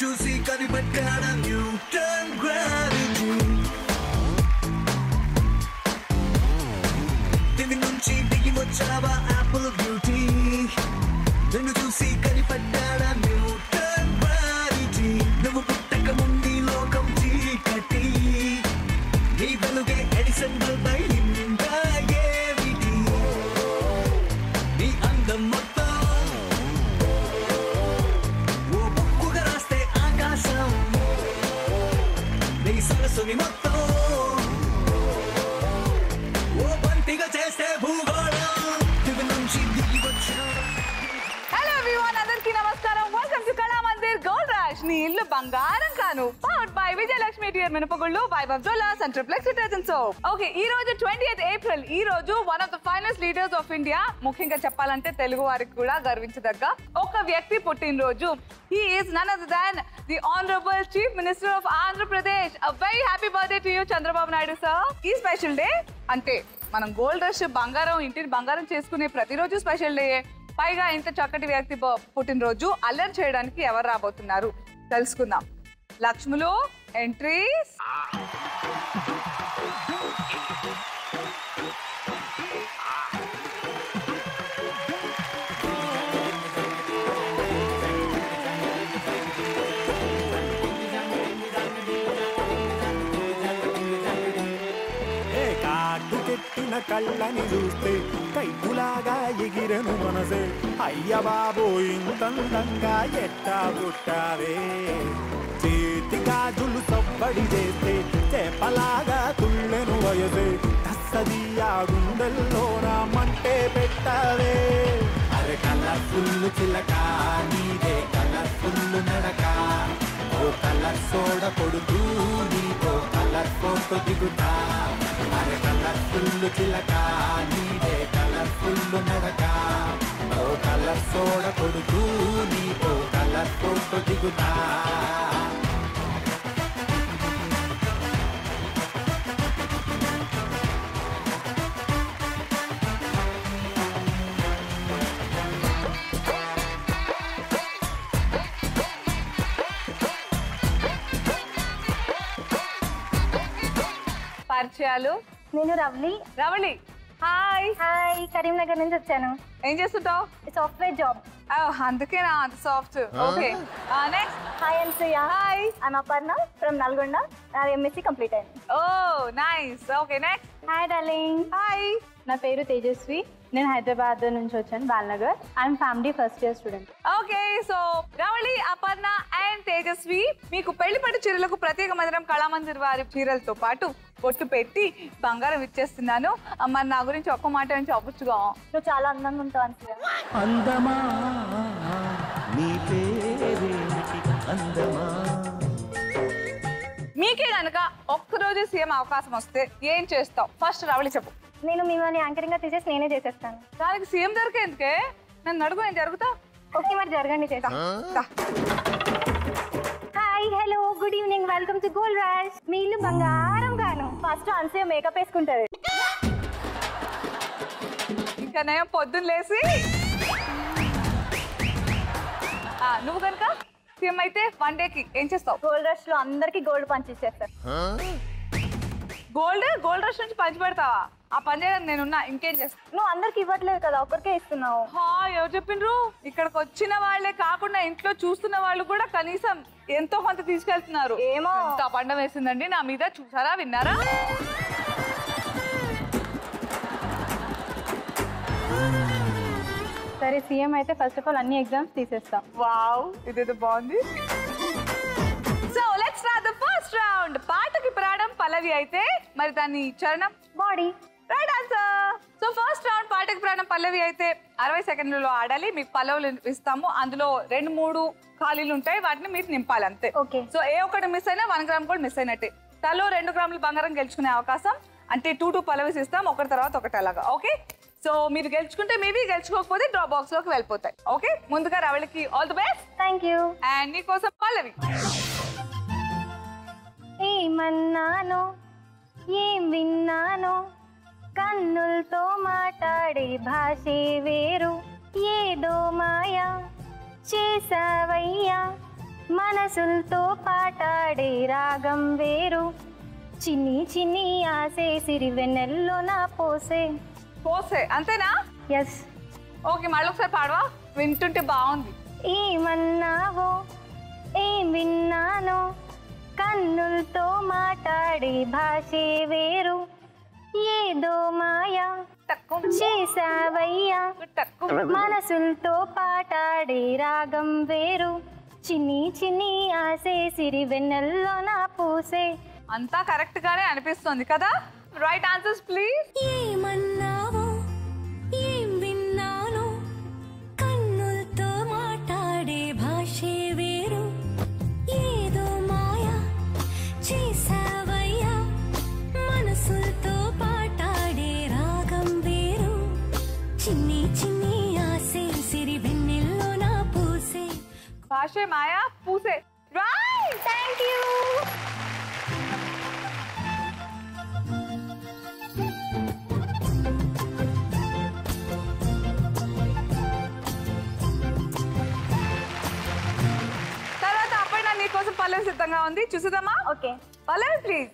చూసి కనిపెట్టాడ Newton gravity దివి నుంచి దిగి వచ్చావా యాపిల్ బ్యూటీ నిన్ను చూసి కనిపెట్టాడ న్యూటన్ గ్రావిటీ నువ్వు పుట్టక ముందు లోకం చీకటి నీ వెలుగే ఎడిసన్ బల్బ్ అయిందా ఏమిటి నీ అందం మొత్తం ఓ బుక్కుగా రాస్తే ఆకాశం నీ సరస్సుని మొత్తం ఓ బంతిగా చేస్తే భూగోళం దివి నుంచి దిగి వచ్చావా. హలో ఎవ్రీవన్, అందరికీ నమస్కారం. వెల్కమ్ టు కళా మందిర్ గోల్డ్ రష్. నీ ఇల్లు బంగారం కాను. పవర్డ్ బై విజయలక్ష్మి టియర్ మినపగుళ్ళు, Vaibhav jewellers and triplex detergent soap. Okay, ఈ రోజు 20th ఏప్రిల్. ఈ రోజు one of the finest leaders of India, ముఖ్యంగా చెప్పాలంటే తెలుగు వారికి కూడా గర్వించదగ్గ ఒక వ్యక్తి పుట్టినరోజు. He is none other than the Honorable Chief Minister of Andhra Pradesh. A very happy birthday to you, Chandrababu Naidu sir. ఈ స్పెషల్ డే అంటే మనం గోల్డ్ రష్ బంగారం, ఇంటిని బంగారం చేసుకునే ప్రతిరోజు స్పెషల్ డే. పైగా ఇంత చక్కటి వ్యక్తి పుట్టినరోజు అల్లరి చేయడానికి ఎవరు రాబోతున్నారు తెలుసుకుందాం. లక్ష్ములు ఎంట్రీస్. పెట్టిన కళ్ళని చూస్తే కైపులాగా ఎగిరెను మనసే. అయ్య బాబో ఇంతందంగా ఎట్టా పుట్టావే. చేతి గాజులు సవ్వడి చేస్తే చేపలాగా తుళ్ళెను వయసే. తస్సదియా గుండెల్లో రామంటే పెట్టావే. అరే కలర్ఫుల్ చిలక నీదే కలర్ఫుల్ నడక. ఓ కలర్ సోడ కొడుతూ నీతో కలర్ ఫోటో దిగుతా. అరే కలర్ఫుల్ చిలక నీదే కలర్ఫుల్ నడక. ఓ కలర్ సోడ కొడుతూ నీతో కలర్ ఫోటో దిగుతా. పరిచయాలు. నేను రవలి. రవళి, హాయ్. హాయ్, కరీంనగర్ నుంచి వచ్చాను. ఏం చేస్తుంటావు? Software job. అందుకేనా అంత soft. Okay, next. Hi Anasuya. Hi. I'm Aparna from Nalgonda. నా ఎంఎస్సీ కంప్లీట్ అయింది. Oh nice. Okay, next. Hi darling. Hi. నా పేరు తేజస్వి. నేను హైదరాబాద్ నుంచి వచ్చాను, Balanagar. I'm family first year student. Okay, so Ravali, Aparna and Tejaswi మీకు పెళ్లిపట్టు చీరలకు ప్రత్యేకమైన కళామందిర్ వారి చీరలతో పాటు బొట్టు పెట్టి బంగారం ఇచ్చేస్తున్నాను. మరి నా గురించి ఒక్క మాట నుంచి అవ్వచ్చుగా. నువ్వు చాలా అందంగా ఉంటావు అన్సూయ. అందమా నీ పేరేమిటి అందమా. మీకే కనుక ఒక్కరోజు సీఎం అవకాశం వస్తే ఏం చేస్తావు? ఫస్ట్ రవళి చెప్పు. నేను మిమ్మల్ని యాంకరింగ్ గా తీసేసి నేనే చేసేస్తాను. దానికి సీఎం దొరికేందుకే నన్ను అడుగు, నేను జరుగుతా. ఓకే, మరి జరగండి. చేస్తా. Hi, hello, good evening, welcome to Gold Rush. మీ ఇల్లు బంగారం గాను. ఫస్ట్ అన్సూయ మేకప్ వేసుకుంటది. ఇంకా నేను పొద్దున్న లేసి నువ్వు కనుక సీఎం అయితే వన్ డేకి ఏం చేస్తావు? గోల్డ్ రష్ లో అందరికి గోల్డ్ పంచిచ్చేస్తారు. గోల్డ్ రష్ నుంచి పంచి పెడతావా? ఆ పని చేయడానికి నేనున్నా, ఇంకేం చేస్తావు? నువ్వు అందరికి ఇవ్వట్లేదు కదా, ఒక్కరికే ఇస్తున్నావు. ఎవరు చెప్పిండ్రు? ఇక్కడికి వచ్చిన వాళ్ళే కాకుండా ఇంట్లో చూస్తున్న వాళ్ళు కూడా కనీసం ఎంతో కొంత తీసుకెళ్తున్నారు. ఏమో ఎంత పండ వేసిందండి నా మీద, చూసారా, విన్నారా? సరే, సీఎం అయితే ఫస్ట్ ఆఫ్ ఆల్ అన్ని ఎగ్జామ్స్ తీసేస్తాం. వావ్, ఇదేదో బాగుంది. So let's start the first round. పాటకి ప్రాణం పల్లవి అయితే మరి దాని చరణం body. Right answer. So first round పాటకి ప్రాణం పల్లవి అయితే 60 సెకండ్లలో ఆడాలి. మీకు పల్లవులు ఇస్తాము, అందులో 2-3 ఖాళీలు ఉంటాయి, వాటిని మీరు నింపాలి అంతే. ఓకే. సో ఏ ఒక్కటి మిస్ అయినా 1 గ్రామ్ కూడా మిస్ అయినట్టే. తలో 2 గ్రాములు బంగారం గెలుచుకునే అవకాశం, అంటే 2 పల్లవిస్ ఇస్తాం, ఒకటి తర్వాత ఒకటి అలాగా. ఓకే, సో మీరు గెలుచుకుంటే మేబీ, గెలుచుకోకపోతే డ్రా బాక్స్ లోకి వెళ్ళిపోతాయి. ఓకే, ముందుగా రవళికి all the best. Thank you. And నీకోసం పల్లవి. ఏమన్నానో ఏం విన్నానో, కన్నులతో మాట్లాడే భాషే వేరు. ఏదో మాయా చేసావయ్యా, మనసులతో పాటాడే రాగం వేరు చిన్ని చిన్ని ఆసే సిరి వెన్నెల్లో నా పోసే అంతేనా? ఎస్. ఓకే, మళ్ళీ ఒకసారి పాడవా? వింటుంటే బాగుంది. ఏమన్నావో ఏం విన్నానో కన్నులతో మాట్లాడే భాషే వేరు ఏదో మాయా చేసావయ్యా మనసులతో పాటాడే రాగం వేరు చిన్ని చిన్ని ఆసే సిరి వెన్నెల్లో నా పూసే. అంతా కరెక్ట్ గానే అనిపిస్తుంది కదా? Right answers please. ఏమన్నావో ఏం విన్నానో కన్నులతో మాట్లాడే భాషే వేరు ఏదో మాయా చేసావయ్యా మనసులతో పాటాడే రాగం వేరు చిన్ని చిన్ని ఆసే సిరి వెన్నెల్లో నా పూసే. భాషే మాయా పూసే. Right, thank you. తర్వాత అప్పుడు నా నీకోసం పల్లవి సిద్ధంగా ఉంది, చూసేద్దామా? ఓకే. పల్లవి ప్లీజ్.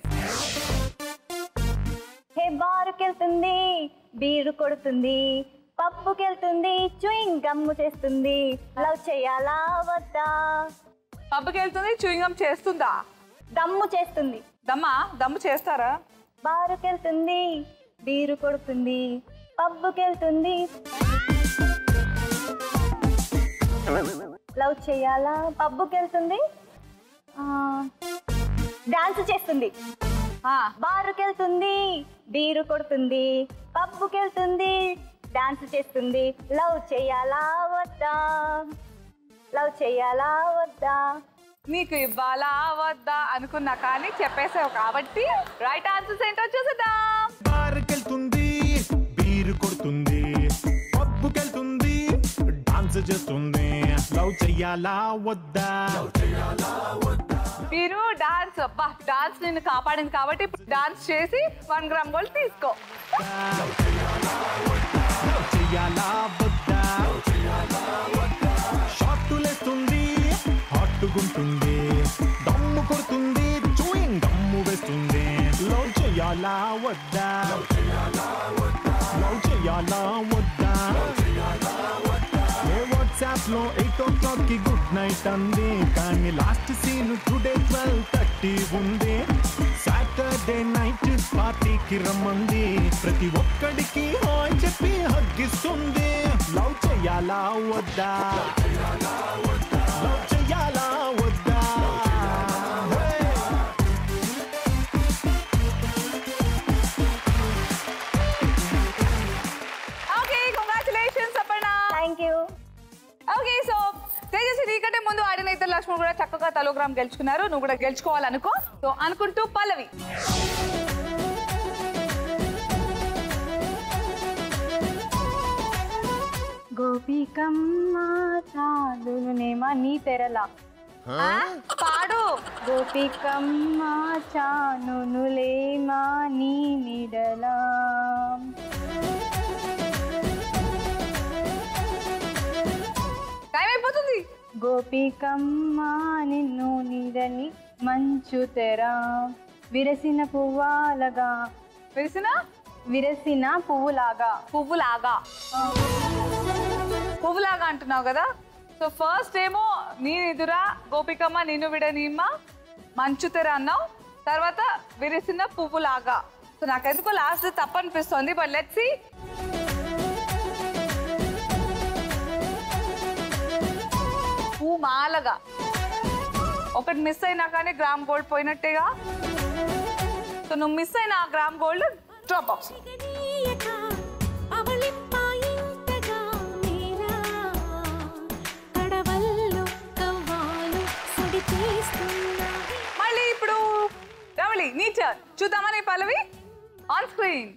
హే బారుకెళ్తుంది బీరు కొడుతుంది పప్పుకెళ్తుంది చూయింగ్ గమ్ము చేస్తుంది లవ్ చేయాలా వద్దా? పబ్కి వెళ్తుంది, చూయింగం చేస్తుందా? దమ్ము చేస్తుంది. దమ్ము చేస్తారా? బారుకెళ్తుంది బీరు కొడుతుంది పబ్బుకెళ్తుంది లవ్ చేయాలా? పబ్బుకెళ్తుంది డాన్స్ చేస్తుంది. బారుకెళ్తుంది బీరు కొడుతుంది పబ్బుకెళ్తుంది డాన్స్ చేస్తుంది లవ్ చేయాలా వద్దా? లవ్ చేయాలా వద్దా? నీకు ఇవ్వాలా వద్దా అనుకున్నా కానీ చెప్పేసావు కాబట్టి రైట్ ఆన్సర్స్ ఏంటో చూసేద్దాం. బారుకెళ్తుంది బీరు కొడుతుంది పబ్బుకెళ్తుంది డాన్స్ చేస్తుంది లవ్ చెయ్యాలా వద్దా? మీరు డాన్స్, అబ్బా డాన్స్ నిన్ను కాపాడింది కాబట్టి డాన్స్ చేసి 1 గ్రామ్ గోల్డ్ తీసుకో. చెయ్యాలా వద్దా? షార్టులేస్తుంది హాట్టుగుంటుంది దమ్ము కొడుతుంది చూయింగ్ దమ్ము వేస్తుంది లవ్ చెయ్యాలా వద్దా? లవ్ చెయ్యాలా వద్దా? వాట్సాప్ లో 8 o'clock కి గుడ్ నైట్ అంది కానీ లాస్ట్ సీన్ టుడే 12:30 ఉంది. సాటర్డే నైట్ పార్టీకి రమ్మంది ప్రతి ఒక్కడికి హాయ్ చెప్పి హగ్గిస్తుంది లవ్ చెయ్యాలా వద్దా? లవ్ చెయ్యాలా వద్దా? Okay, congratulations Aparna. Thank you. Okay, so Tejaswi నీకంటే ముందు ఆడిన ఇద్దరు లక్ష్మణ్ కూడా చక్కగా తలో గ్రామ్ గెలుచుకున్నారు. నువ్వు కూడా గెలుచుకోవాలనుకో. సో అనుకుంటూ పల్లవి. గోపికమ్మ చాలునేమా నీ తెరలా పాడు. గోపికమ్మ చానులేమా నీ నిడలా టైం అయిపోతుంది. గోపికమ్మ నిన్ను నీడని మంచు తెర విరసిన పువ్వాలగా విరసిన పువ్వులాగా పువ్వులాగా అంటున్నావు కదా. సో ఫస్ట్ ఏమో నేనెదురా గోపికమ్మ నిన్ను విడనీమ్మ మంచు తెర అన్నావు, తర్వాత విరిసిన పువ్వులాగా. సో నాకెందుకో లాస్ట్ తప్పనిపిస్తుంది. But let's see. మాలగా ఒకటి మిస్ అయినా కానీ గ్రామ్ గోల్డ్ పోయినట్టేగా. సో నువ్వు మిస్ అయిన ఆ గ్రామ్ గోల్డ్ డ్రాప్ బాక్స్. మళ్ళీ ఇప్పుడు రవళి నీ టర్న్. చూద్దామని పల్లవి ఆన్ స్క్రీన్.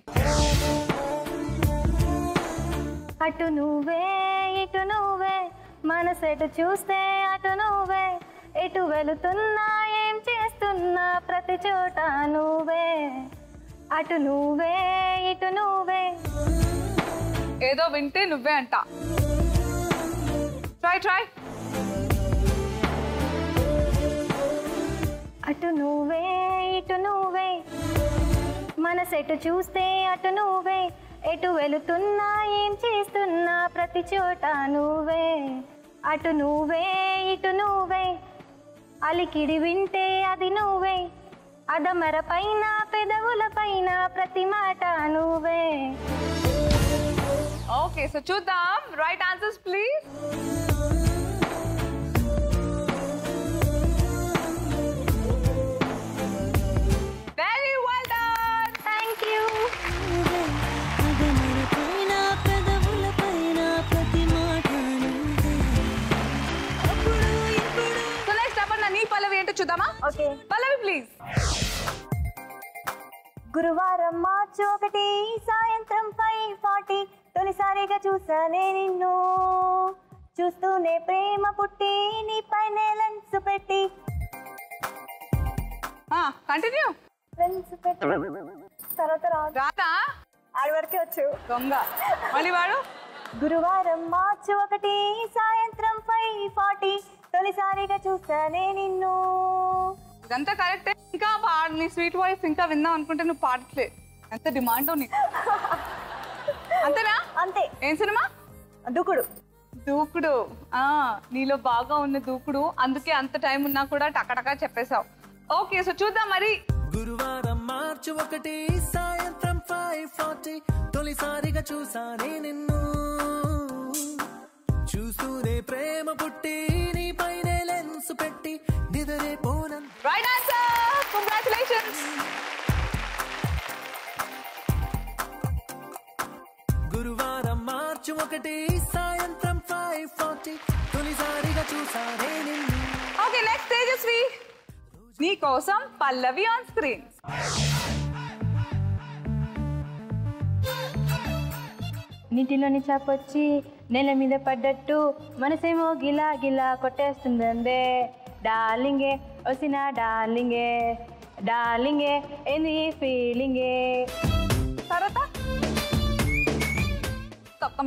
అటు నువ్వే ఇటు నువ్వే మనసెటు చూస్తే అటు నువ్వే ఎటు వెళుతున్నా ఏం చేస్తున్నా ప్రతి చోట నువ్వే అటు నువ్వే ఇటు నువ్వే. ఏదో వింటే నువ్వే అంట. ట్రై నువ్వే ఇటు నువ్వే మనసెటు చూస్తే అటు నువ్వే ఎటు వెళుతున్నా ఏం చేస్తున్నా ప్రతి చోట నువ్వే అటు నువ్వే ఇటు నువ్వే అలికిడి వింటే అది నువ్వే అదమర పైన పెదవుల పైన ప్రతి మాట నువ్వే. ఓకే సో చూద్దాం right answers please. Very well done. Thank you. So next Aparna నీ పల్లవి ఏంటో చూద్దామా? Okay Pallavi please. గురువారం మార్చి 1 సాయంత్రం 5:40 తొలిసారిగా చూసానే నిన్ను చూస్తూనే ప్రేమ పుట్టి నీపైనే లెన్స్ పెట్టి కంటిన్యూ. లెన్స్ పెట్టి తర్వాత రాతా ఆడి వరకే వచ్చు. దొంగ మళ్ళీ వాడు. గురువారం మార్చి 1 సాయంత్రం 5:40 తొలిసారిగా చూసానే నిన్ను. ఇదంతా కరెక్టే. ఇంకా పాడు నీ స్వీట్ వాయిస్ ఇంకా విందాం అనుకుంటే నువ్వు పాడట్లే. ఎంత డిమాండ్ నీకు. అంతేనా? అంతే. ఏం సినిమా? దూకుడు. దూకుడు. నీలో బాగా ఉన్న దూకుడు, అందుకే అంత టైం ఉన్నా కూడా టకటకా చెప్పేశావు. ఓకే సో చూద్దాం మరి. గురువారం మార్చి 1 సాయంత్రం 5:40 తొలిసారిగా చూసానే నిన్ను చూస్తూనే ప్రేమ పుట్టి నీ పైనే లెన్స్ పెట్టి నిదరే పోనం. Right answer. కంగ్రాచులేషన్స్. గురువారం మార్చి 1 సాయంత్రం 5:40 తొలిసారిగా చూసానే నిన్ను. ఓకే నెక్స్ట్ తేజస్వి నీ కోసం పల్లవి ఆన్ స్క్రీన్. నీటిలోని చాపొచ్చి నేల మీద పడ్డట్టు మనసేమో గిలా గిలా కొట్టేస్తుందందే. డార్లింగే వచ్చిన డార్లింగే డార్లింగే ఏంది ఫీలింగే. తర్వాత తొక్క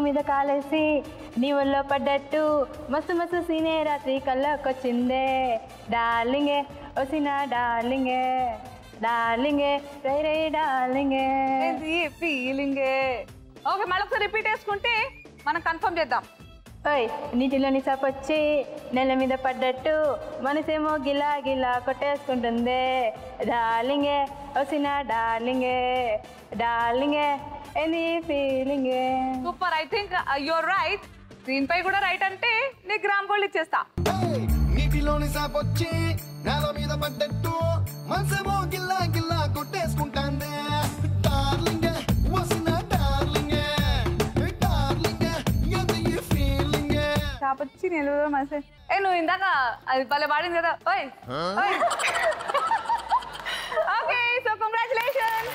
మీద కాలేసి నీ ఒళ్ళో పడ్డట్టు మస్తు మస్తు సీనే రాత్రి కళ్ళకొచ్చిందే. డార్లింగే వచ్చిన డార్లింగే డార్లింగే రై రై డార్లింగే ఫీలింగే. ఓకే మళ్ళీ ఒకసారి రిపీట్ చేసుకుంటే మనం కన్ఫర్మ్ చేద్దాం. ఓయ్ నీటిలోని చాపొచ్చి నెల మీద పడ్డట్టు మనసేమో గిలా గిలా కొట్టేసుకుంటుంది. డార్లింగే వచ్చిన డార్లింగే డార్లింగే ఏంది ఫీలింగే. Super. I think your right. దీనిపై కూడా రైట్ అంటే నీ గ్రామ్ గోల్డ్ ఇచ్చేస్తా. నీటిలోని సాపొచ్చి నేల మీద పడ్డట్టు మనసేమో గిల్లా గిల్లా కొట్టేసుకుంటాందే. డార్లింగే వసిన డార్లింగే డార్లింగే ఏంది ఈ ఫీలింగే. చాపొచ్చి నిలువ మనసే. నువ్వు ఇందాక అది భలే పాడింది కదా. ఓయ్ ఓకే సో కంగ్రాచులేషన్స్.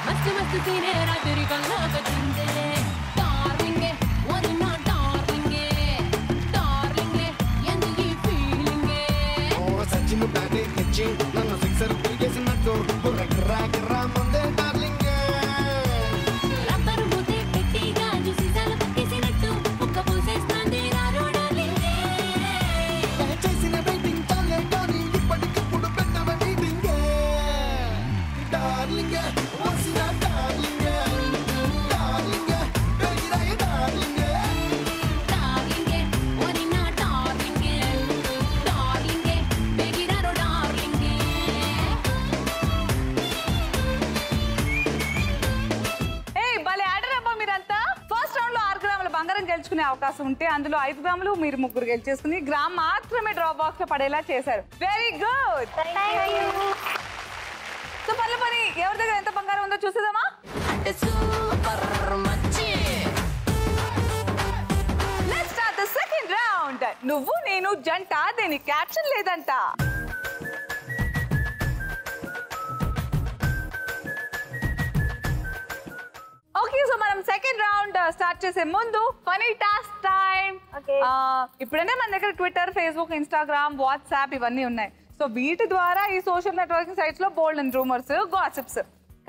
మస్తు మస్తు సీనే రాత్రి కళ్ళకొచ్చిందే. డార్లింగే వదినా డార్లింగే డార్లింగే ఎందుకు ఈ ఫీలింగే. ఓ సచిన్ బ్యాటింగ్ ఇచ్చి నన్ను సిక్సర్ తిరిగేసినట్టు గిర్రా గిర్రా ముందే డార్లింగే. రబ్బరు మూతే పెట్టి గాజు సీసాలు పక్కేసినట్టు ముక్క పూసేస్తాంది రారో డార్లింగే. చేసిన వెయిటింగ్ చాలే కానీ ఇప్పటికిప్పుడు పెట్టవ మీటింగే. డార్లింగే వసిన డార్లింగే డార్లింగే బెగిరాయ డార్లింగే డార్లింగే వదినా డార్లింగే డార్లింగే బెగిరారో డార్లింగే. భలే ఆర్డర్ అబ్బా మీరంతా. ఫస్ట్ రౌండ్ లో 6 గ్రాముల బంగారం గెలుచుకునే అవకాశం ఉంటే అందులో 5 గ్రాములు మీరు ముగ్గురు గెలిచేసుకుని గ్రామ్ మాత్రమే డ్రాప్ బాక్స్ లో పడేలా చేశారు. Very good. సో పనుల పని ఎవరి దగ్గర ఎంత బంగారం ఉందో చూసేదామా? సూపర్ మచ్చి. Let's start the second round. నువ్వు నేను జంట దేని క్యాప్షన్ లేదంట. ఓకే సో మనం సెకండ్ రౌండ్ స్టార్ట్ చేసే ముందు ఫనీ టాస్క్ టైం. Okay. ఇప్పుడంటే మన దగ్గర ట్విట్టర్, ఫేస్బుక్, ఇన్స్టాగ్రామ్, వాట్సాప్ ఇవన్నీ ఉన్నాయి. సో వీటి ద్వారా ఈ సోషల్ నెట్వర్కింగ్ సైట్స్ లో బోల్డ్ అండ్ రూమర్స్, గాసిప్స్.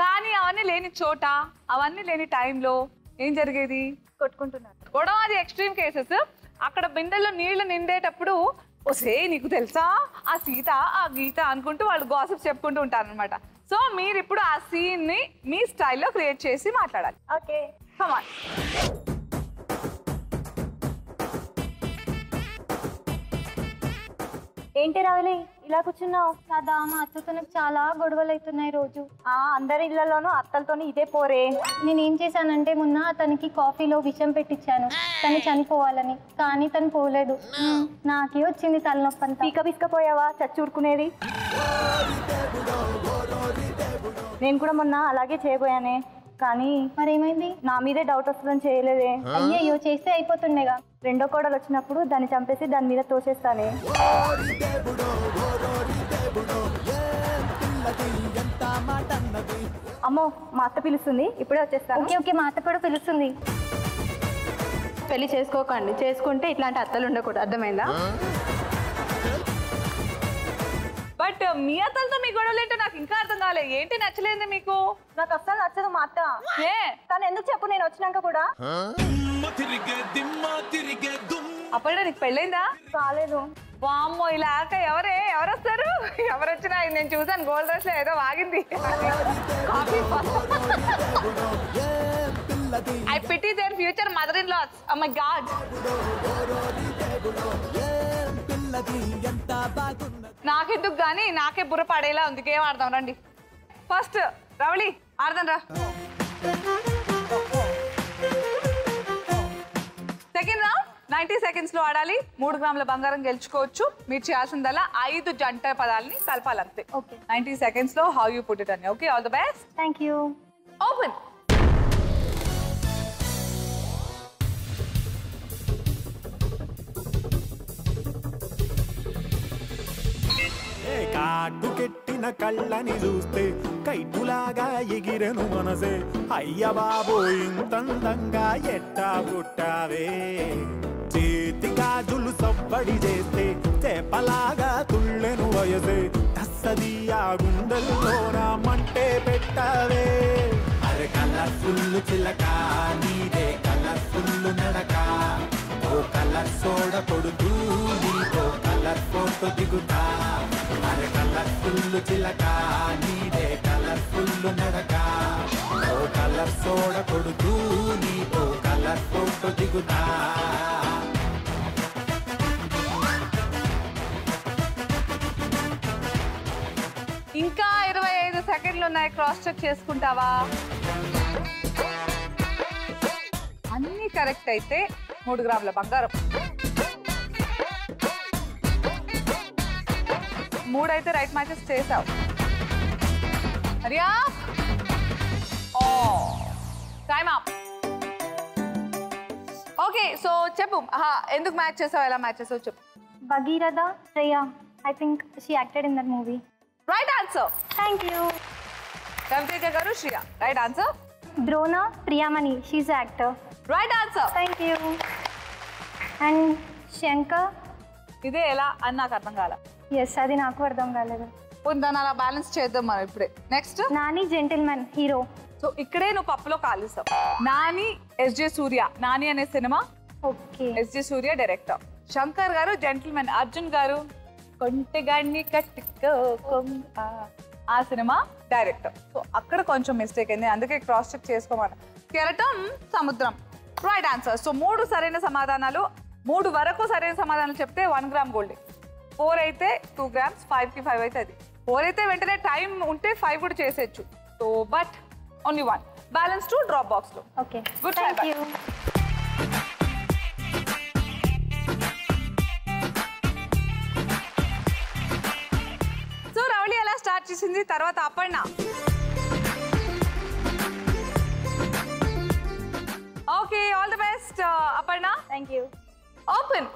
కానీ అవన్నీ లేని చోట, అవన్నీ లేని టైంలో ఏం జరిగేది? కొట్టుకుంటున్నారు. గొడవ అది ఎక్స్ట్రీమ్ కేసెస్. అక్కడ బిందెల్లో నీళ్లు నిండేటప్పుడు ఒసే నీకు తెలుసా ఆ సీత ఆ గీత అనుకుంటూ వాళ్ళు గాసిప్స్ చెప్పుకుంటూ ఉంటారు అనమాట. సో మీరు ఇప్పుడు ఆ సీన్ ని మీ స్టైల్లో క్రియేట్ చేసి మాట్లాడాలి. Okay come on. ఏంటి రావలి ఇలా కూర్చున్నావు? కదా మా అత్తతో నాకు చాలా గొడవలు అవుతున్నాయి రోజు. అందరి ఇళ్లలోనూ అత్తలతోని ఇదే పోరే. నేనేం చేశానంటే మొన్న అతనికి కాఫీలో విషం పెట్టించాను తను చనిపోవాలని, కానీ తను పోలేదు. నాకే వచ్చింది తలనొప్పి అంతా. పీక పిసుకపోయావా చచ్చూరుకునేది? నేను కూడా మొన్న అలాగే చేయబోయానే, కానీ మరేమైంది? నా మీదే డౌట్ వస్తుందని చేయలేదే. అయ్యయ్యో చేస్తే అయిపోతుండేగా. రెండో కోడలు వచ్చినప్పుడు దాన్ని చంపేసి దాని మీద తోసేస్తానే. అమ్మో మా అత్త పిలుస్తుంది, ఇప్పుడే వచ్చేస్తాను. ఓకే ఓకే మా అత్త కూడా పిలుస్తుంది. పెళ్లి చేసుకోకండి, చేసుకుంటే ఇట్లాంటి అత్తలు ఉండకూడదు, అర్థమైందా? బట్ మీ అత్తలతో మీ గొడవలు ఏంటో నాకు ఇంకా అర్థం కాలే. ఏంటి నచ్చలేదు మీకు? నాకు అస్సలు నచ్చదు మా అత్త. ఏ తను ఎందుకు చెప్పు, నేను వచ్చినాక కూడా. అప్పుడే నీకు పెళ్ళైందా? కాలేదు. వామ్మో ఇలాక ఎవరు వస్తారు? ఎవరు వచ్చినా నేను చూసాను గోల్డ్ రష్ లో ఏదో వాగింది. I pity their future mother in laws. Oh my god. నాకెందుకు గానీ నాకే బుర్ర పడేలా ఉంది. గేమ్ ఆడదాం రండి. ఫస్ట్ రవళి ఆడదాం రా. సెకండ్ రౌండ్ 90 seconds లో ఆడాలి. 3 గ్రాముల బంగారం గెలుచుకోవచ్చు. మీరు చేయాల్సిందల్లా 5 జంట పదాలని కలపాలంతే. ఓకే 90 seconds లో హౌ యూ పుట్ ఇట్ అని. Okay all the best. Thank you. Open. కాటుకెట్టిన కళ్ళని చూస్తే కైటులాగా ఎగిరెను మనసే. అయ్య బాబో ఇంతందంగా ఎట్టా పుట్టావే. చేతి గాజులు సవ్వడి చేస్తే చేపలాగా తుళ్ళెను వయసే. తస్సది ఆ గుండెల్లో నా మంటే పెట్టావే. అరే కలర్ఫుల్ చిలక నీదే కలర్ఫుల్ నడక. ఓ కలర్ సోడ కొడుతూ నీతో కలర్ ఫోటో దిగుతా. అరే కలర్ఫుల్ చిలక నీదే కలర్ఫుల్ నడక. ఓ కలర్ సోడ కొడుతూ నీతో కలర్ ఫోటో దిగుతా. ఇంకా 25 సెకండ్లు ఉన్నాయి. క్రాస్ చెక్ చేసుకుంటావా? అన్ని కరెక్ట్ అయితే 3 గ్రాముల బంగారం. 3 అయితే రైట్ మ్యాచెస్ చేసావు. హరియా టైమ్ అప్. ఓకే సో చెప్పు ఎందుకు మ్యాచ్ చేసావు, ఎలా మ్యాచ్ చేసావు చెప్పు. Bhagiratha Shreya, I think she acted in that movie. Right answer. Thank you. Ravi Teja garu Shriya. Right answer. Drona Priyamani, she actor. Right answer. Thank you. And Shankar. ఇదే ఎలా అని నాకు అర్థం కాల. ఎస్ అది నాకు అర్థం కాలేదు. దాన్ని అలా బ్యాలెన్స్ చేద్దాం మనం ఇప్పుడే. Next Nani Gentleman hero. So ఇక్కడే నువ్వు పప్పులో కాలుస్తావు. నాని ఎస్జే సూర్య. నాని అనే సినిమా okay. SJ Surya director. Shankar గారు జెంటిల్మెన్. అర్జున్ గారు కొంటెగాన్ని కట్టుకో ఆ సినిమా డైరెక్టర్. సో అక్కడ కొంచెం మిస్టేక్ అయింది, అందుకే క్రాస్ చెక్ చేసుకోమన్నా. కెరటం సముద్రం. Right answer. సో 3 సరైన సమాధానాలు. 3 వరకు సరైన సమాధానాలు చెప్తే 1 గ్రామ్ గోల్డ్. 4 అయితే 2 grams, 5కి 5 అయితే అది. 4 అయితే వెంటనే టైం ఉంటే 5 కూడా చేసేయచ్చు. So but only 1. Balance 2 drop box లో. Okay good. Thank you. So Ravali ఎలా స్టార్ట్ చేసింది, తర్వాత Aparna. Okay all the best Aparna. Thank you. Open.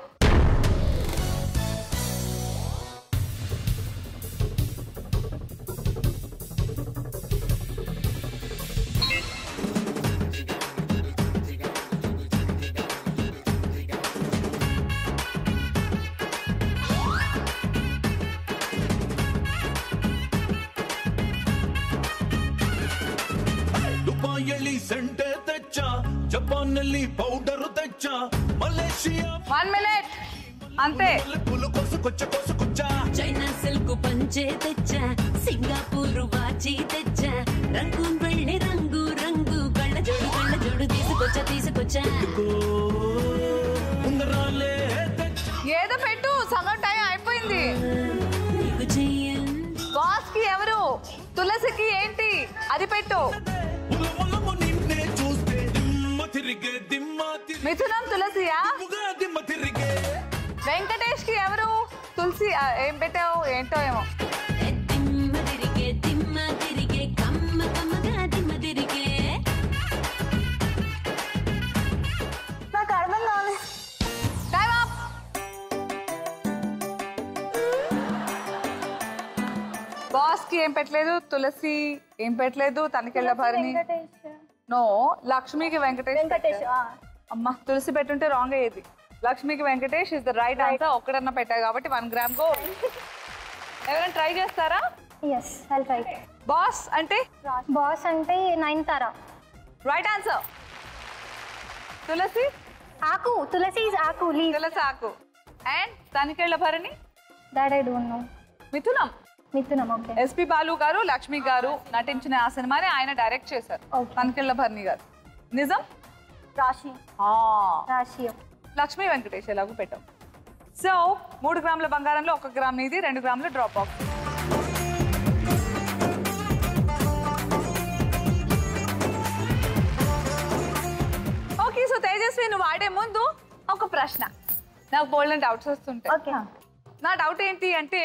ದುಬಾಯಲ್ಲಿ ಸೆಂಟೆ ತೆಚ್ಚ, ಜಪಾನ್ನಲ್ಲಿ ಪೌಡರ್ ತೆಚ್ಚ, ಮಲೇಷಿಯಾ 1 minute. అంతే. చైనా సిల్క్ పంచే తెచ్చా, సింగపూర్ వాచి తెచ్చా, రంగూన్ వెళ్ళి రంగు రంగు కళ్ళ జోడు తీసుకొచ్చా. ఏదో పెట్టు, సగం టైం అయిపోయింది. బాస్ కి ఎవరు? తులసికి ఏంటి అది పెట్టు. మిథునం తులసియా? వెంకటేష్ కి ఎవరు? తులసి. ఏం పెట్టావు ఏంటో ఏమో. నాకు అర్థం కావాలి. Time up. బాస్ కి ఏం పెట్టలేదు, తులసి ఏం పెట్టలేదు, తనకెళ్ళ భరణి నో, లక్ష్మికి వెంకటేష్. అమ్మా తులసి పెట్టుంటే రాంగ్ అయ్యేది. లక్ష్మికి Venkatesh is the right answer. ఒక్కడన్నా పెట్టావు కాబట్టి 1 గ్రామ్ గో. ఎవరైనా ట్రై చేస్తారా? yes I'll try. బాస్ అంటే? బాస్ అంటే నయనతార. Right answer. తులసి? ఆకు. తులసి ఇస్ ఆకు. తులసి ఆకు. And Tanikella Bharani? that I don't know. Mithunam. Mithunam. Okay. SP Balu గారు, లక్ష్మి గారు నటించిన ఆ సినిమాని ఆయన డైరెక్ట్ చేశారు. తనికెళ్ళ భరణి గారు. నిజం? రాశి. రాశి. లక్ష్మి వెంకటేష్ ఎలాగో పెట్టాం. సో 3 గ్రాముల బంగారంలో 1 గ్రామ్ నీది, 2 గ్రాములు drop off. Okay, so Tejaswi నువ్వు ఆడే ముందు ఒక ప్రశ్న. నాకు బోల్డెన్ డౌట్స్ వస్తుంటాయి. నా డౌట్ ఏంటి అంటే,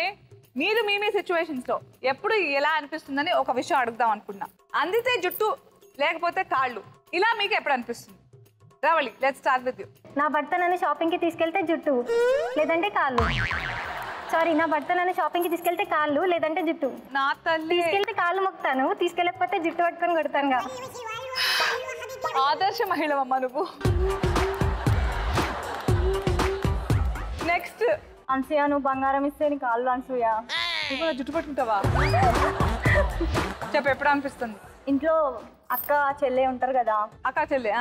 మీరు మీ సిచ్యువేషన్స్ లో ఎప్పుడు ఎలా అనిపిస్తుందని ఒక విషయం అడుగుదాం అనుకున్నా. అందితే జుట్టు లేకపోతే కాళ్ళు, ఇలా మీకు ఎప్పుడు అనిపిస్తుంది? Ravali, let's start with you. నా భర్త నన్ను షాపింగ్ కి తీసుకెళ్తే జుట్టు లేదంటే కాళ్ళు. సారీ, నా భర్త నన్ను షాపింగ్ కి తీసుకెళ్తే కాళ్ళు లేదంటే జుట్టు. నా తల్లి. తీసుకెళ్తే కాళ్ళు మొక్కుతాను, తీసుకెళ్ళకపోతే జుట్టు పట్టుకొని కొడతాను. ఆదర్శ మహిళవమ్మ నువ్వు. నెక్స్ట్. అనసూయ, నువ్వు బంగారం ఇస్తే నీ కాళ్ళు. అనసూయ, నువ్వు జుట్టు పట్టుకుంటావా? చెప్పు, ఎప్పుడు అనిపిస్తుంది? ఇంట్లో అక్క చెల్లె ఉంటారు కదా, అక్క చెల్లె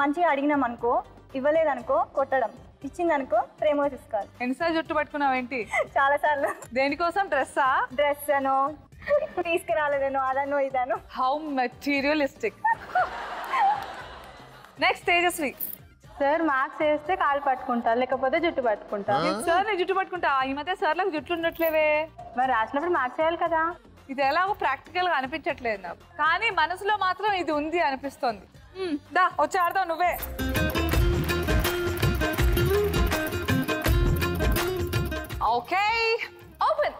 మంచిగా అడిగినాం అనుకో, ఇవ్వలేదనుకో కొట్టడం, ఇచ్చిందనుకో ప్రేమగా తీసుకోవాలి. ఎన్నిసార్లు జుట్టు పట్టుకున్నావు ఏంటి? చాలా సార్లు. దేనికోసం? డ్రెస్సా? డ్రెస్ అనో, తీసుకురాలేదనో, అదనో ఇదనో. How materialistic. Next Tejaswi. Sir marks వేస్తే కాళ్ళు పట్టుకుంటా, లేకపోతే జుట్టు పట్టుకుంటా. సార్ నేను జుట్టు పట్టుకుంటా. ఈ మధ్య సార్లకు జుట్లు ఉండట్లేవే. మరి రాసినప్పుడు మార్క్స్ వేయాలి కదా. ఇది ఎలాగో ప్రాక్టికల్ గా అనిపించట్లేదు నాకు, కానీ మనసులో మాత్రం ఇది ఉంది అనిపిస్తుంది. దా వచ్చి ఆడతావు నువ్వే. Okay, open.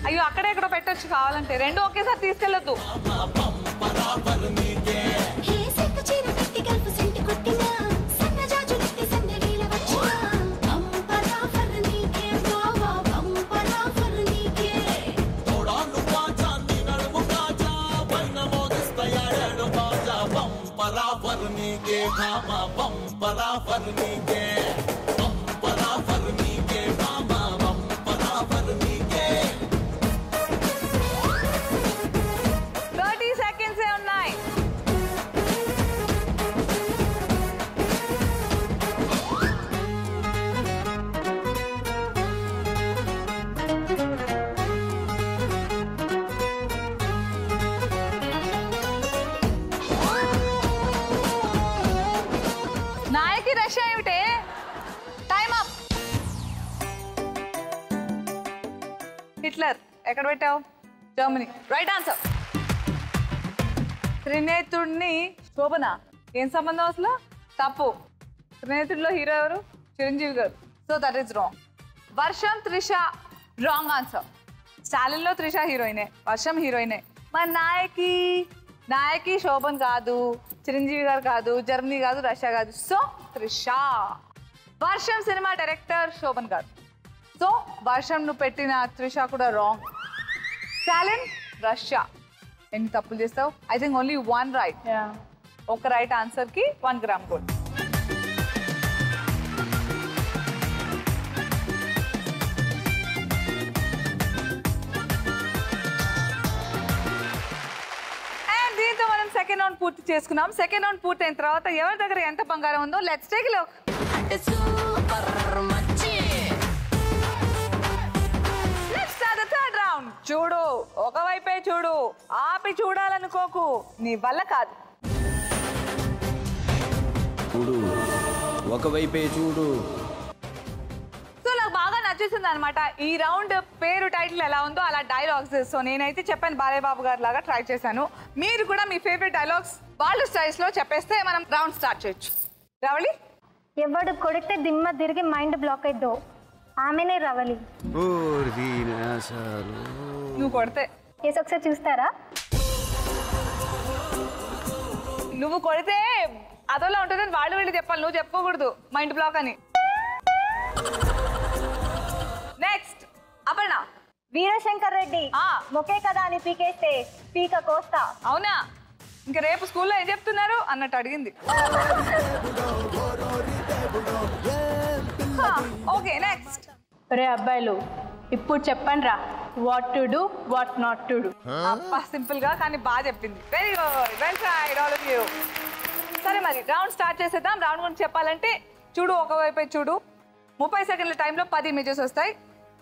అయ్యో, అక్కడే ఎక్కడో పెట్టొచ్చు కావాలంటే. 2 ఒకేసారి తీసుకెళ్ళొద్దు. నాయకి రష్యా ఏమిటే? Time up. హిట్లర్ ఎక్కడ పెట్టావు? జర్మనీ. Right answer. త్రినేత్రుడిని శోభన ఏం సంబంధం అసలు? తప్పు. త్రినేత్రుడిలో హీరో ఎవరు? Chiranjeevi garu. So that is wrong. Varsham Trisha wrong answer. స్టాలిన్లో త్రిష హీరోయినే, వర్షం హీరోయినే. మరి నాయకి శోభన్ కాదు, చిరంజీవి గారు కాదు, జర్మనీ కాదు, రష్యా కాదు. సో త్రిష. వర్షం సినిమా డైరెక్టర్ శోభన్ గారు. సో వర్షం నువ్వు పెట్టిన త్రిష కూడా రాంగ్. స్టాలిన్ రష్యా. ఎన్ని తప్పులు చేస్తావు? I think only 1 right. ఒక రైట్ ఆన్సర్ కి 1 గ్రామ్ గోల్డ్. అండ్ దీంతో మనం సెకండ్ రౌండ్ పూర్తి చేసుకున్నాం. సెకండ్ రౌండ్ పూర్తి అయిన తర్వాత ఎవరి దగ్గర ఎంత బంగారం ఉందో లెట్స్ టేక్ ఎ లుక్. చూడు, ఒకవైపే చూడు, ఆపి చూడాలనుకోకు, నీ వల్ల కాదు. చూడు, ఒకవైపే చూడు. సో నాకు బాగా నచ్చేసింది అనమాట ఈ రౌండ్. పేరు టైటిల్ ఎలా ఉందో అలా డైలాగ్స్. సో నేనైతే చెప్పాను బాలయ్య బాబు గారు లాగా ట్రై చేశాను. మీరు కూడా మీ ఫేవరెట్ డైలాగ్స్ వాళ్ళ స్టైల్స్ లో చెప్పేస్తే మనం రౌండ్ స్టార్ట్ చేయొచ్చు. రావలి, ఎవడు కొడితే దిమ్మ తిరిగి మైండ్ బ్లాక్ అయిద్దో ఆమెనే రవలి. నువ్వు కొడితే కేసు ఒకసారి చూస్తారా? నువ్వు కొడితే అదోలా ఉంటుందని వాళ్ళు వీళ్ళు చెప్పాలి, నువ్వు చెప్పుకోకూడదు మైండ్ బ్లాక్ అని. నెక్స్ట్ అపర్ణ. వీరశంకర్ రెడ్డి మొకే కదా అని పీకేస్తే పీక కోస్తా. అవునా? ఇంకా రేపు స్కూల్లో ఏం చెప్తున్నారు అన్నట్టు అడిగింది. Okay next. రే అబ్బాయిలు, ఇప్పుడు చెప్పండి రా, what to do, what not to do. అబ్బా, సింపుల్ గా కానీ బాగా చెప్పింది. Very good, well tried all of you. సరే మరి రౌండ్ స్టార్ట్ చేసేద్దాం. రౌండ్ గురించి చెప్పాలంటే చూడు, ఒకవైపే చూడు. 30 సెకండ్ల టైంలో 10 ఇమేజెస్ వస్తాయి.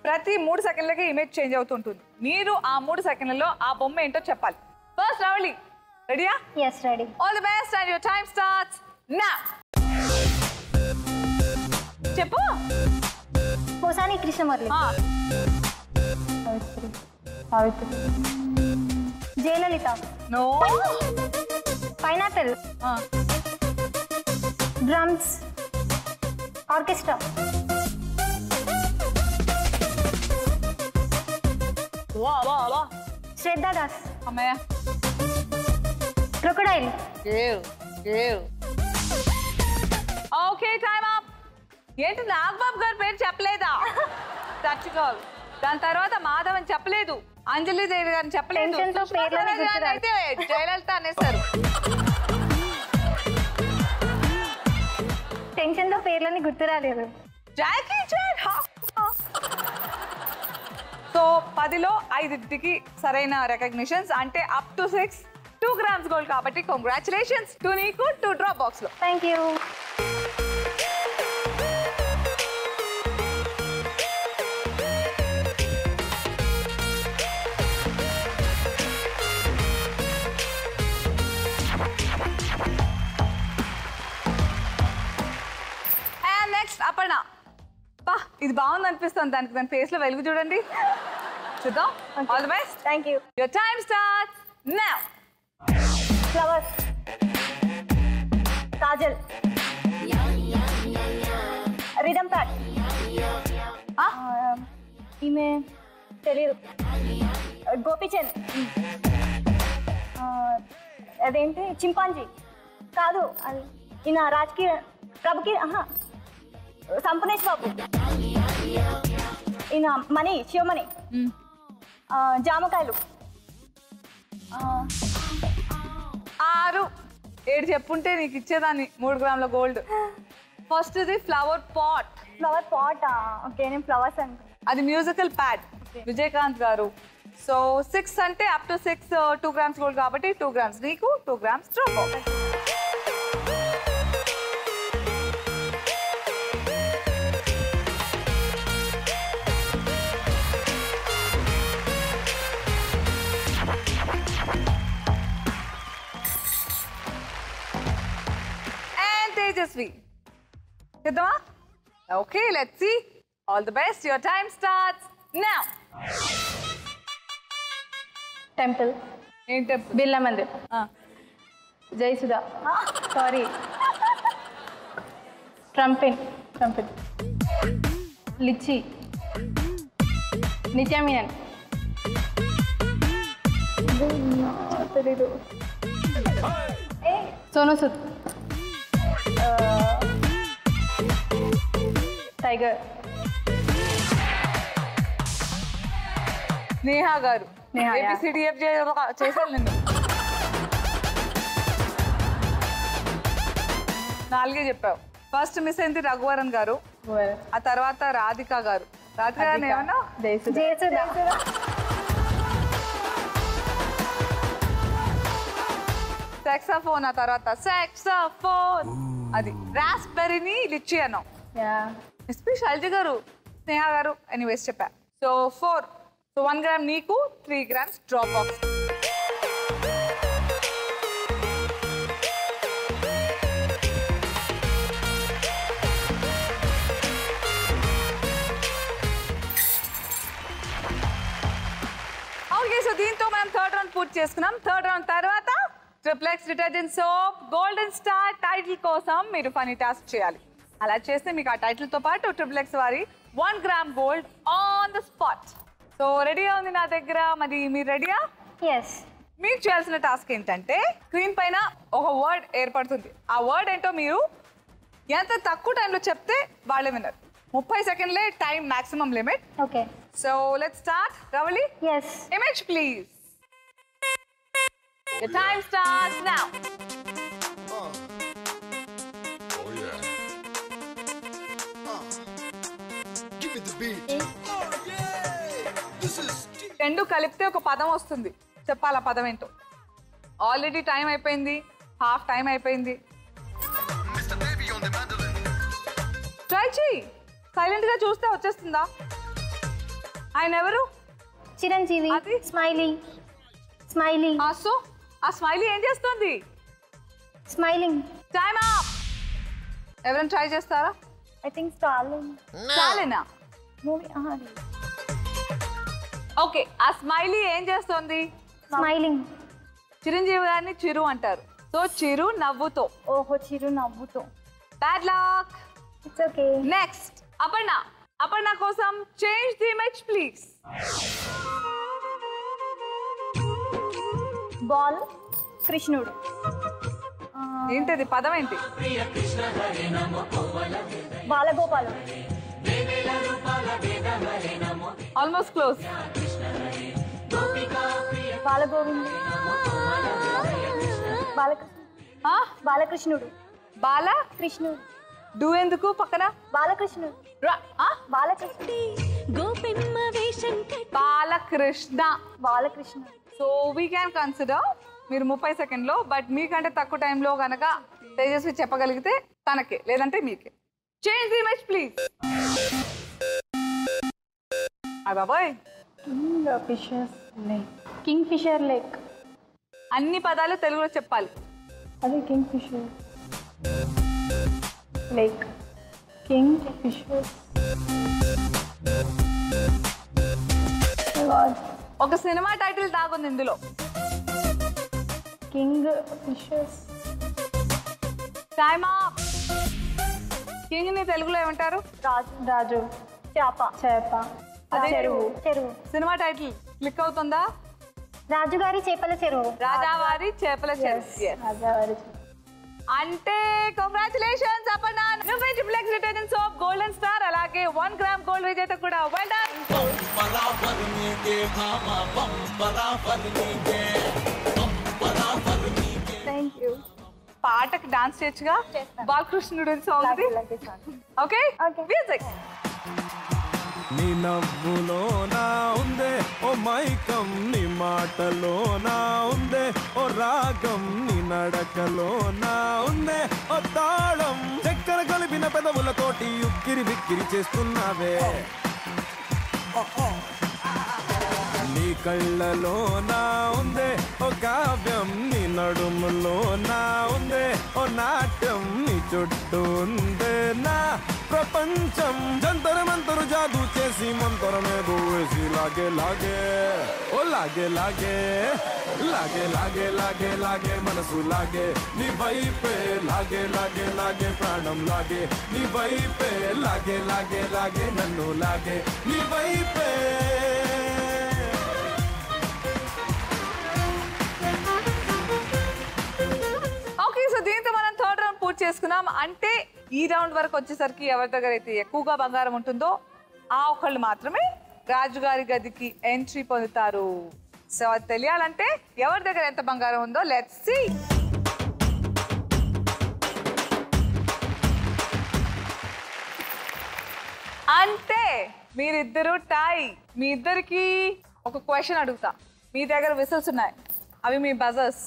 ప్రతి 3 సెకండ్లకి ఇమేజ్ చేంజ్ అవుతుంటుంది. మీరు ఆ 3 సెకండ్లలో ఆ బొమ్మ ఏంటో చెప్పాలి. ఫస్ట్ రావలి, రెడీయా? yes ready. All the best and your time starts now. చెప్పు. Posani Krishna Murali. Savitri. Jayalalitha. No. Pineapple. Drums. Orchestra. వా వా వా. శ్రద్ధా దాస్. అమ్మయ్య. క్రొకడైల్. Okay, time up. ఏంటి నాగబాబు గారి పేరు చెప్పలేదా? తట్టుకోవాలి. దాని తర్వాత మాధవ్ అని చెప్పలేదు, అంజలి దేవి గారిని చెప్పలేదు, అయితే జయలలిత అనేసారు. టెన్షన్ తో పేర్లని గుర్తు రాలేదు. Jackie Chan. సో 10లో 5కి సరైన రికగ్నిషన్స్, అంటే అప్ టు 6, 2 గ్రామ్స్ గోల్డ్. కాబట్టి కంగ్రాచులేషన్స్ టు నీకు 2 డ్రాప్ బాక్స్ లో. Thank you. అపర్ణ. బా, ఇది బాగుంది అనిపిస్తుంది. దాని ఫేస్ లో వెలుగు చూడండి. చూద్దాం. All the best. Thank you. Your time starts now. Flowers. Kajal. Rhythm pad. ఈమె తెలీదు. గోపీచంద్. అదేంటి చింపాంజీ కాదు, ఈయన రాజకీయ ప్రభుకి. సంపనేష్ బాబు. ఈయన మణి, శివమణి. జామకాయలు. 6, 7 చెప్పుంటే నీకు ఇచ్చేదాన్ని 3 గ్రాముల గోల్డ్. ఫస్ట్ ఇది flower pot. Flower pot. Okay, నేను ఫ్లవర్స్ అంటే అది మ్యూజికల్ ప్యాడ్, విజయకాంత్ గారు. సో 6 అంటే అప్ టు 6, 2 గ్రామ్స్ గోల్డ్ కాబట్టి 2 గ్రామ్స్ నీకు, 2 grams drop box. Tejasvi. Siddhama? Okay, let's see. All the best. Your time starts now. Temple. ఏం temple? Birla Mandir. Jayasudha. Sorry. ట్రంపిన్. లిచ్చి. Nithya Menen. తెలీదు. Sonu Sood. Tiger. Neha గారు. ABCDF చేశాను నిన్ను. 4 చెప్పావు. ఫస్ట్ మిస్ అయింది రఘువరన్ గారు, ఆ తర్వాత రాధిక గారు. రాధిక గారు ఏమన్నా సెక్సాఫోన్, ఆ తర్వాత సెక్సాఫోన్ అది రాస్బెర్రీని లిచ్చి అన్నాం. ఎస్పీ శైలజ గారు, స్నేహ గారు ఎనీవేస్ చెప్పా. సో 4. సో 1 గ్రామ్ నీకు, 3 grams drop box. Okay, so దీంతో మనం 3rd రౌండ్ పూర్తి చేసుకున్నాం. 3rd రౌండ్ తర్వాత triplex detergent soap golden star title కోసం మీరు ఫనీ టాస్క్ చేయాలి. అలా చేస్తే మీకు ఆ టైటిల్ తో పాటు ట్రిప్లెక్స్ వారి 1 gram gold on the spot. So రెడీగా ఉంది నా దగ్గర, మరి మీరు రెడీయా? ఎస్. మీకు చేయాల్సిన టాస్క్ ఏంటంటే స్క్రీన్ పైన ఒక వర్డ్ ఏర్పడుతుంది. ఆ వర్డ్ ఏంటో మీరు ఎంత తక్కువ టైంలో చెప్తే వాళ్ళే విన్నర్. 30 సెకండ్లే time maximum limit. Okay. So let's start. Ravali, yes. Image please. The time starts now. Give me the beat. రెండు కలిపితే ఒక పదం వస్తుంది. చెప్పాలి ఆ పదం ఏంటో. ఆల్రెడీ టైం అయిపోయింది, హాఫ్ టైం అయిపోయింది. ట్రై చెయ్యి. సైలెంట్ గా చూస్తే వచ్చేస్తుందా? ఆయన ఎవరు? చిరంజీవి. అది? స్మైలీ. స్మైలీ. సో ఆ స్మైలీ ఏం చేస్తుంది? స్మైలింగ్. Time up. ఎవరైనా ట్రై చేస్తారా? I think Stalin. చాలేనా? మూవీ. ఓకే, ఆ స్మైలీ ఏం చేస్తుంది? స్మైలింగ్. చిరంజీవి గారిని చిరు అంటారు. సో చిరు నవ్వుతో. ఓహో, చిరు నవ్వుతో. Bad luck. It's okay. Next Aparna. Aparna కోసం change the image please. Ball. కృష్ణుడు. ఏంటది పదం ఏంటి? బాలగోపాలు. Almost close. బాలగోవింద్. బాలకృష్ణుడు. బాల కృష్ణుడు. డూ ఎందుకు పక్కన? బాలకృష్ణుడు. బాలకృష్ణుడు. గోపెమ్మ వేషం బాలకృష్ణ. బాలకృష్ణుడు. సో వీ క్యాన్ కన్సిడర్ మీరు 30 సెకండ్లో, బట్ మీకంటే తక్కువ టైంలో కనుక తేజస్వి చెప్పగలిగితే తనకే, లేదంటే మీకే. Change the image please. బాబాయ్. Kingfisher lake. అన్ని పదాలు తెలుగులో చెప్పాలి. అదే kingfisher lake. Kingfisher. ఒక సినిమా టైటిల్ దాగుంది ఇందులో. Kingfishers. Time up. King ని తెలుగులో ఏమంటారు? రాజు. రాజు. చేప. చేప. అదే చెరువు. చెరువు. సినిమా టైటిల్ క్లిక్ అవుతుందా? రాజుగారి చేపల చెరువు. రాజావారి చేపల చెరువు. రాజావారి. అంటే కంగ్రాచులేషన్స్ అపర్ణ. నువ్వే triplex detergent soap golden star, అలాగే 1 గ్రామ్ గోల్డ్ విజేత కూడా. Well done. Thank you. పాటకి డాన్స్ చేయొచ్చుగా? బాలకృష్ణుడు సాంగ్ ఇది. Okay, music. నీ నవ్వులో నా ఉందే ఓ మైకం, నీ మాటలో నా ఉందే ఓ రాగం, నీ నడకలో నా ఉందే ఓ తాళం, చక్కెర కలిపిన పెదవులతోటి ఉక్కిరి బిక్కిరి చేస్తున్నావే. నీ కళ్ళలో నా ఉందే ఓ కావ్యం, నీ నడుములో నా ఉందే ఓ నాట్యం, నీ చుట్టూ ఉందే నా ప్రపంచం, జంతర మంతరు జాదు చేసి మంతరమే వేసి లాగే లాగే ఓ లాగే లాగే లాగే లాగే లాగే లాగే మనసు లాగే, నీ వైపే లాగే లాగే లాగే ప్రాణం లాగే, నీ వైపే లాగే లాగే లాగే నన్ను లాగే, నీ వైపే. ఓకే, సో దీంతో మనం థర్డ్ రౌండ్ పూర్తి చేసుకున్నాం. అంటే ఈ రౌండ్ వరకు వచ్చేసరికి ఎవరి దగ్గర అయితే ఎక్కువగా బంగారం ఉంటుందో ఆ ఒక్కళ్ళు మాత్రమే రాజుగారి గదికి ఎంట్రీ పొందుతారు. సో అది తెలియాలంటే ఎవరి దగ్గర ఎంత బంగారం ఉందో లెట్స్ సీ. అంటే మీరిద్దరు టై. మీ ఇద్దరికి ఒక క్వశ్చన్ అడుగుతా. మీ దగ్గర విసిల్స్ ఉన్నాయి, అవి మీ బజర్స్.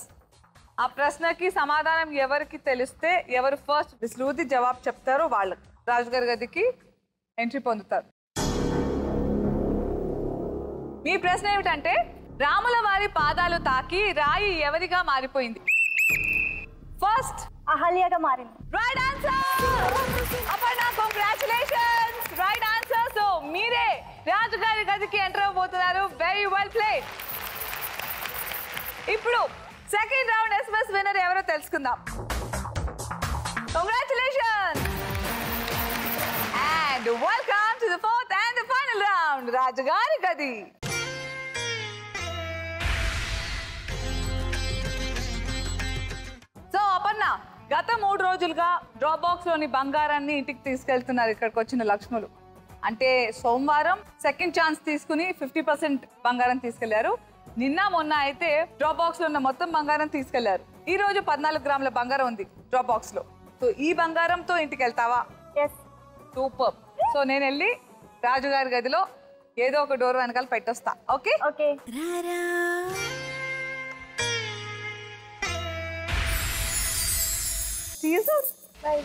ఆ ప్రశ్నకి సమాధానం ఎవరికి తెలిస్తే ఎవరు ఫస్ట్ విసిలూది జవాబు చెప్తారో వాళ్ళు రాజుగారి గదికి ఎంట్రీ పొందుతారు. మీ ప్రశ్న ఏమిటంటే రాముల వారి పాదాలు తాకి రాయి ఎవరిగా మారిపోయింది? ఫస్ట్ అహల్యగా మారింది. Right answer. Aparna congratulations, right answer. So మీరే రాజుగారి గదికి ఎంటర్ అవబోతున్నారు. Very well played. ఇప్పుడు సెకండ్ రౌండ్ ఎస్ఎంఎస్ విన్నర్ ఎవరో తెలుసుకుందాం. Congratulations and welcome to the fourth and the final round, రాజుగారి గది. సో అపర్ణ, గత 3 రోజులుగా డ్రాప్ బాక్స్ లోని బంగారాన్ని ఇంటికి తీసుకెళ్తున్నారు ఇక్కడికి వచ్చిన లక్ష్ములు. అంటే సోమవారం సెకండ్ ఛాన్స్ తీసుకుని 50% బంగారం తీసుకెళ్లారు. నిన్న మొన్న అయితే డ్రాప్ బాక్స్ లో ఉన్న మొత్తం బంగారం తీసుకెళ్లారు. ఈ రోజు 14 గ్రాముల బంగారం ఉంది డ్రాప్ బాక్స్ లో. సో ఈ బంగారంతో ఇంటికి వెళ్తావా? సూపర్. సో నేను వెళ్ళి రాజుగారి గదిలో ఏదో ఒక డోర్ వెనకాల పెట్టొస్తా. Okay okay. Bye.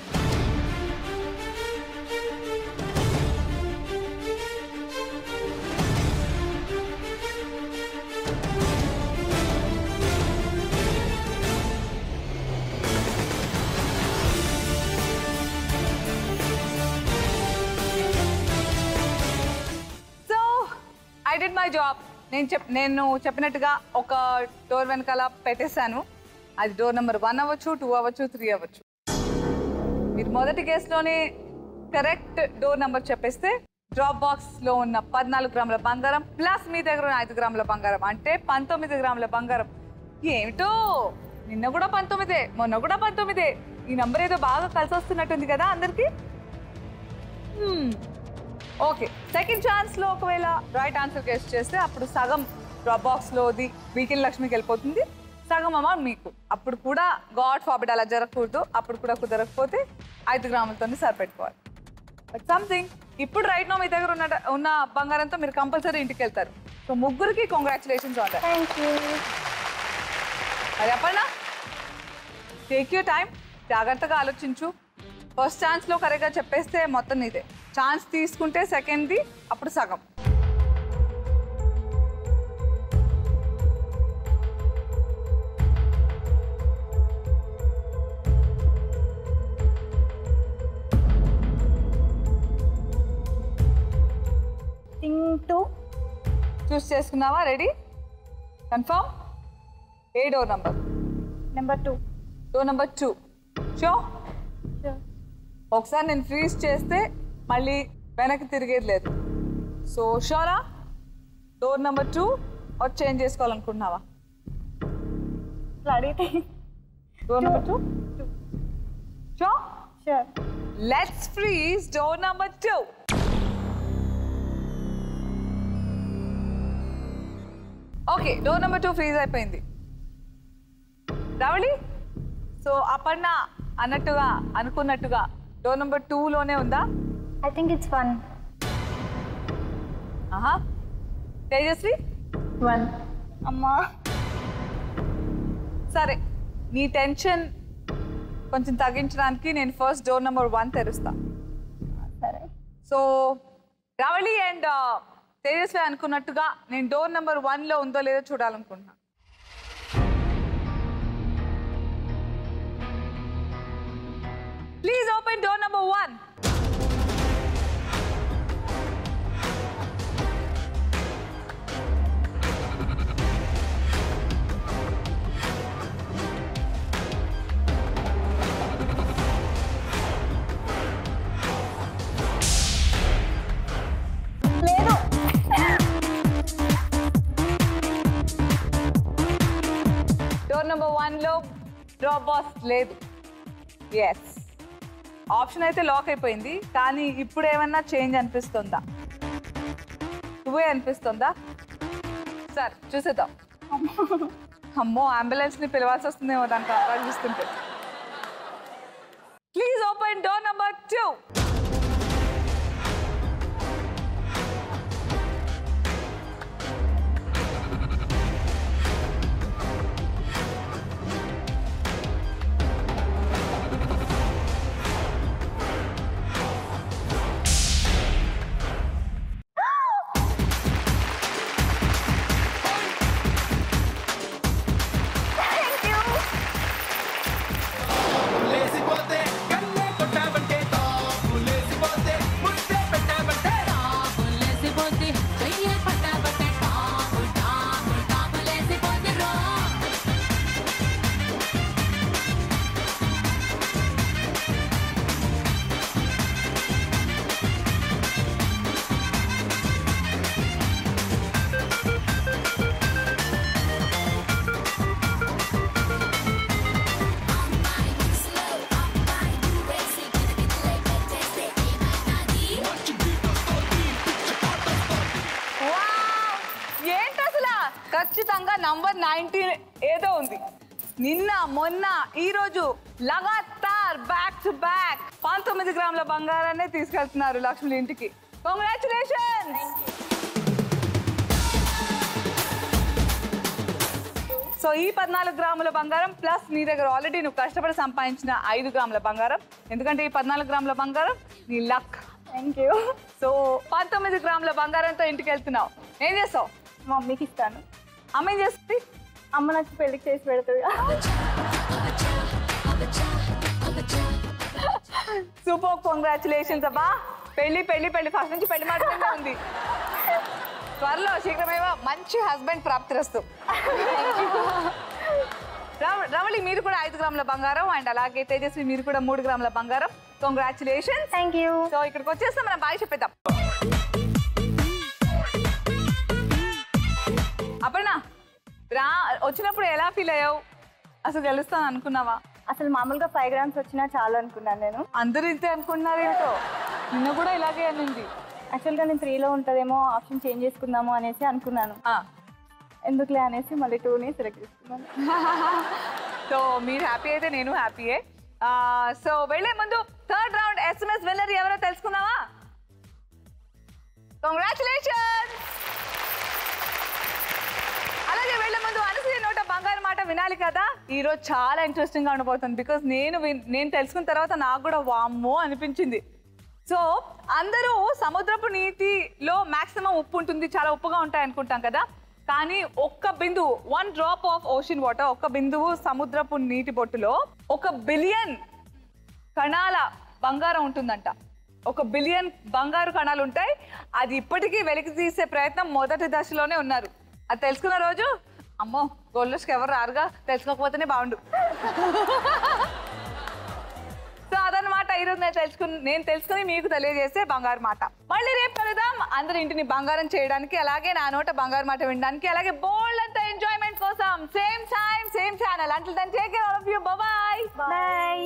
I did my job. నేను చెప్పినట్టుగా ఒక డోర్ వెనకాల పెట్టేశాను. అది డోర్ నెంబర్ 1 అవ్వచ్చు, 2 అవ్వచ్చు, 3 అవ్వచ్చు. మీరు మొదటి కేసులోనే కరెక్ట్ డోర్ నెంబర్ చెప్పేస్తే డ్రాప్ బాక్స్ లో ఉన్న 14 గ్రాముల బంగారం ప్లస్ మీ దగ్గర ఉన్న 5 గ్రాముల బంగారం అంటే 19 గ్రాముల బంగారం. ఏమిటో నిన్న కూడా 19, మొన్న కూడా 19. ఈ నంబర్ ఏదో బాగా కలిసి వస్తున్నట్టుంది కదా అందరికి. ఓకే, సెకండ్ ఛాన్స్ లో ఒకవేళ రైట్ ఆన్సర్ గెస్ చేస్తే అప్పుడు సగం డ్రాప్ బాక్స్ లోది వీకెండ్ లక్ష్మికి వెళ్ళిపోతుంది, సగం అమౌంట్ మీకు. అప్పుడు కూడా గాడ్ ఫార్బిడ్ అలా జరగకూడదు. అప్పుడు కూడా కుదరకపోతే 5 గ్రాములతోనే సరిపెట్టుకోవాలి. బట్ సంథింగ్ ఇప్పుడు రైట్ నో మీ దగ్గర ఉన్న బంగారంతో మీరు కంపల్సరీ ఇంటికి వెళ్తారు. సో ముగ్గురికి congratulations on that. Thank you. మరి అప్పన్నా టేక్ యూర్ టైం, జాగ్రత్తగా ఆలోచించు. ఫస్ట్ ఛాన్స్లో కరెక్ట్గా చెప్పేస్తే మొత్తం నీదే. ఛాన్స్ తీసుకుంటే సెకండ్ది, అప్పుడు సగం. చూస్ చేసుకున్నావా? రెడీ? కన్ఫర్మ్? ఏ door number? Number 2. Door number 2. Sure ఒకసారి నేను ఫ్రీజ్ చేస్తే మళ్ళీ వెనక్కి తిరిగేది లేదు. సో షోరా? డోర్ నెంబర్ 2 చేంజ్ చేసుకోవాలనుకుంటున్నావా? అడిగితే door number 2. Sure? Sure. Let's freeze door number 2. Okay, door number 2 freeze అయిపోయింది. రావళి, సో అపర్ణ అన్నట్టుగా అనుకున్నట్టుగా డోర్ నెంబర్ 2లోనే ఉందా? I think it's 1. ఆహా, తేజస్వి 1. అమ్మా సరే, నీ టెన్షన్ కొంచెం తగ్గించడానికి నేను ఫస్ట్ డోర్ నెంబర్ 1 తెరుస్తా. సరే. సో రావళి అండ్ తేజస్వి అనుకున్నట్టుగా నేను డోర్ నెంబర్ 1లో ఉందో లేదో చూడాలనుకుంటున్నా. Please open door number 1. లేదు. డోర్ నెంబర్ 1లో డ్రాప్ బాక్స్ లేదు. ఎస్, ఆప్షన్ అయితే లాక్ అయిపోయింది. కానీ ఇప్పుడు ఏమన్నా చేంజ్ అనిపిస్తుందా? నువ్వే అనిపిస్తుందా? సరే చూసేద్దాం. అమ్మో అంబులెన్స్ ని పిలవాల్సి వస్తుందేమో దానికి ఆలోచిస్తుంటే. Please open door number 2. లేసిపోతే కన్నే కొట్టావంటే తాపు లేసిపోతే ముద్దే పెట్టావంటే లేసిపోతే చెయ్యే పట్టాబట్టే టాపు టాపు టాపు లేసిపోతే రో ఏంటి అసలు ఖచ్చితంగా నంబర్ 19 ఏదో ఉంది. నిన్న మొన్న ఈ రోజు లగాతార్ బ్యాక్ టు బ్యాక్ 19 గ్రాముల బంగారాన్ని తీసుకెళ్తున్నారు లక్ష్మి ఇంటికి. కంగ్రాచులేషన్స్. సో ఈ 14 గ్రాముల బంగారం ప్లస్ నీ దగ్గర ఆల్రెడీ నువ్వు కష్టపడి సంపాదించిన 5 గ్రాముల బంగారం, ఎందుకంటే ఈ 14 గ్రాముల బంగారం నీ లక్. Thank you. సో 19 గ్రాముల బంగారంతో ఇంటికి వెళ్తున్నావు. ఏం చేస్తావు? మమ్మీకి ఇస్తాను. అమ్మ ఏం చేస్తుంది? అమ్మ నాకు పెళ్ళికి చేసి పెడుతుంది. సూపర్, కంగ్రాచులేషన్స్ అబ్బా. పెళ్లి పెళ్లి పెళ్లి ఫస్ట్ నుంచి పెళ్లి మాటనే ఉంది. త్వరలో శీఘ్రమేవో మంచి హస్బెండ్ ప్రాప్తిరస్తు. రవళి మీరు కూడా 5 గ్రాముల బంగారం అండ్ అలాగే తేజస్వి మీరు కూడా 3 గ్రాముల బంగారం. కంగ్రాచులేషన్స్. Thank you. సో ఇక్కడికి వచ్చేస్తాం, మనం బాయ్ చెప్పేద్దాం. అపర్ణ వచ్చినప్పుడు ఎలా ఫీల్ అయ్యావు? అసలు గెలుస్తాను అనుకున్నావా? అసలు మామూలుగా 5 గ్రామ్స్ వచ్చినా చాలు అనుకున్నాను నేను. అందరూ ఇంతే అనుకున్నారు ఏంటో. నిన్న కూడా ఇలాగే అనింది. యాక్చువల్గా నేను 3లో ఉంటుందేమో, ఆప్షన్ చేంజ్ చేసుకుందాము అనేసి అనుకున్నాను. ఎందుకులే అనేసి మళ్ళీ 2ని సెలెక్ట్ చేసుకున్నాను. సో మీరు హ్యాపీ అయితే నేను హ్యాపీయే. సో వెళ్ళే ముందు 3rd రౌండ్ SMS విన్నర్ ఎవరో తెలుసుకుందామా? కంగ్రాచులేషన్స్. అలాగే వెళ్ళే ముందు అనసూయ నోట బంగారు మాట వినాలి కదా. ఈరోజు చాలా ఇంట్రెస్టింగ్ గా ఉండబోతుంది. బికాస్ నేను తెలుసుకున్న తర్వాత నాకు కూడా వామ్మో అనిపించింది. సో అందరూ సముద్రపు నీటిలో మాక్సిమం ఉప్పు ఉంటుంది, చాలా ఉప్పుగా ఉంటాయి అనుకుంటాం కదా. కానీ ఒక్క బిందువు 1 డ్రాప్ ఆఫ్ ఓషన్ వాటర్, ఒక్క బిందువు సముద్రపు నీటి బొట్టులో 1 బిలియన్ కణాల బంగారం ఉంటుందంట. 1 బిలియన్ బంగారు కణాలు ఉంటాయి. అది ఇప్పటికీ వెలికి తీసే ప్రయత్నం మొదటి దశలోనే ఉన్నారు. అది తెలుసుకున్న రోజు అమ్మో గోల్డ్కి ఎవరు రారుగా, తెలుసుకోకపోతేనే బాగుండు. సో అదనమాట ఈరోజు నేను తెలుసుకుని మీకు తెలియజేసే బంగారు మాట. మళ్ళీ రేపు కలుద్దాం. అందరి ఇంటిని బంగారం చేయడానికి, అలాగే నా నోట బంగారు మాట వినడానికి, అలాగే బోల్డ్ అంత ఎంజాయ్మెంట్ కోసం same time same channel. Until then take care all of you. Bye by.